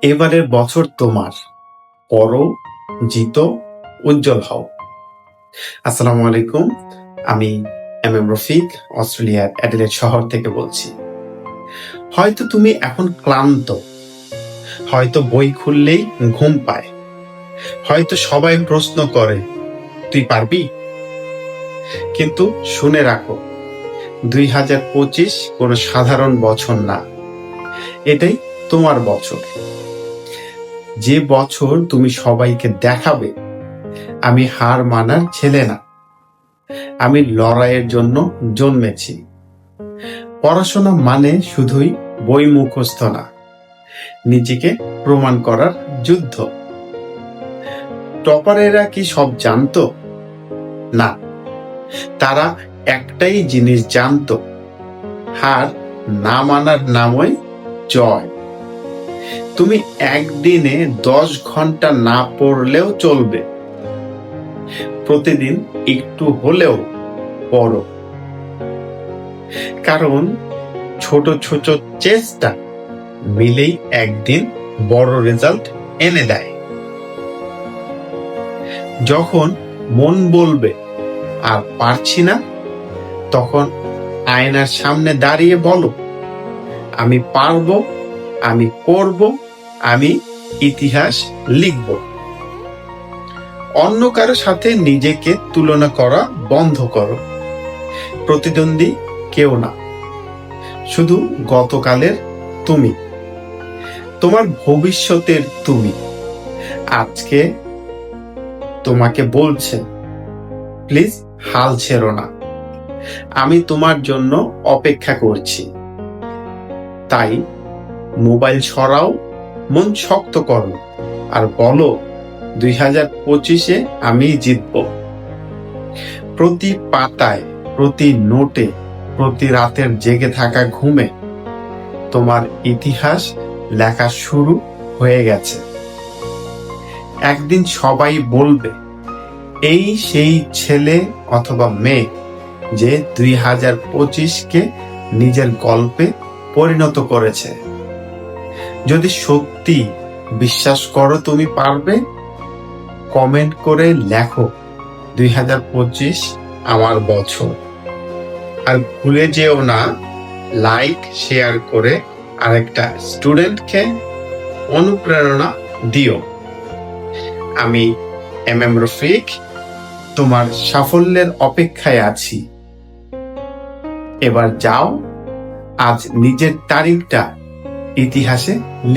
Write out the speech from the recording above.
এবারের বছর তোমার। পড়ো, জিতো, উজ্জ্বল হও। আসসালামু আলাইকুম। আমি রফিক, অস্ট্রেলিয়ার অ্যাডিলেড শহর থেকে বলছি। হয়তো তুমি এখন ক্লান্ত, হয়তো বই খুললেই ঘুম পায়, হয়তো সবাই প্রশ্ন করে তুই পারবি। কিন্তু শুনে রাখো, 2025 কোনো সাধারণ বছর না, এটাই তোমার বছর। যে বছর তুমি সবাইকে দেখাবে আমি হার মানার ছেলে না, আমি লড়াইয়ের জন্য জন্মেছি। পড়াশোনা মানে শুধুই বই মুখস্থ না, নিজেকে প্রমাণ করার যুদ্ধ। টপারেরা কি সব জানতো? না, তারা একটাই জিনিস জানতো, হার না মানার নামই জয়। তুমি একদিনে 10 ঘন্টা না পড়লেও চলবে, প্রতিদিন একটু হলেও পড়ো। কারণ ছোট ছোট চেষ্টা মিলেই একদিন বড় রেজাল্ট এনে দেয়। যখন মন বলবে আর পারছি না, তখন আয়নার সামনে দাঁড়িয়ে বলো, আমি পারবো, আমি করব, আমি ইতিহাস লিখব। অন্য কারো সাথে নিজেকে তুলনা করা বন্ধ করো। প্রতিদ্বন্দ্বী কেউ না, শুধু গতকালের তুমি, তোমার ভবিষ্যতের তুমি। আজকে তোমাকে বলছে, প্লিজ হাল ছেড়ো না, আমি তোমার জন্য অপেক্ষা করছি। তাই মোবাইল সরাও, মন শক্ত করো, আর বলো 2025-এ আমি জিতব। প্রতি পাতায়, প্রতি নোটে, প্রতি রাতের জেগে থাকা ঘুমে তোমার ইতিহাস লেখা শুরু হয়ে গেছে। একদিন সবাই বলবে, এই সেই ছেলে অথবা মেয়ে যে 2025-কে নিজের গল্পে পরিণত করেছে। যদি সত্যি বিশ্বাস করো তুমি পারবে, কমেন্ট করে লেখো 2025 আমার বছর। আর ভুলে যেও না, লাইক শেয়ার করে আরেকটা স্টুডেন্টকে অনুপ্রেরণা দিও। আমি রফিক, তোমার সাফল্যের অপেক্ষায় আছি। এবার যাও, আজ নিজের তারিখটা ইতিহাসে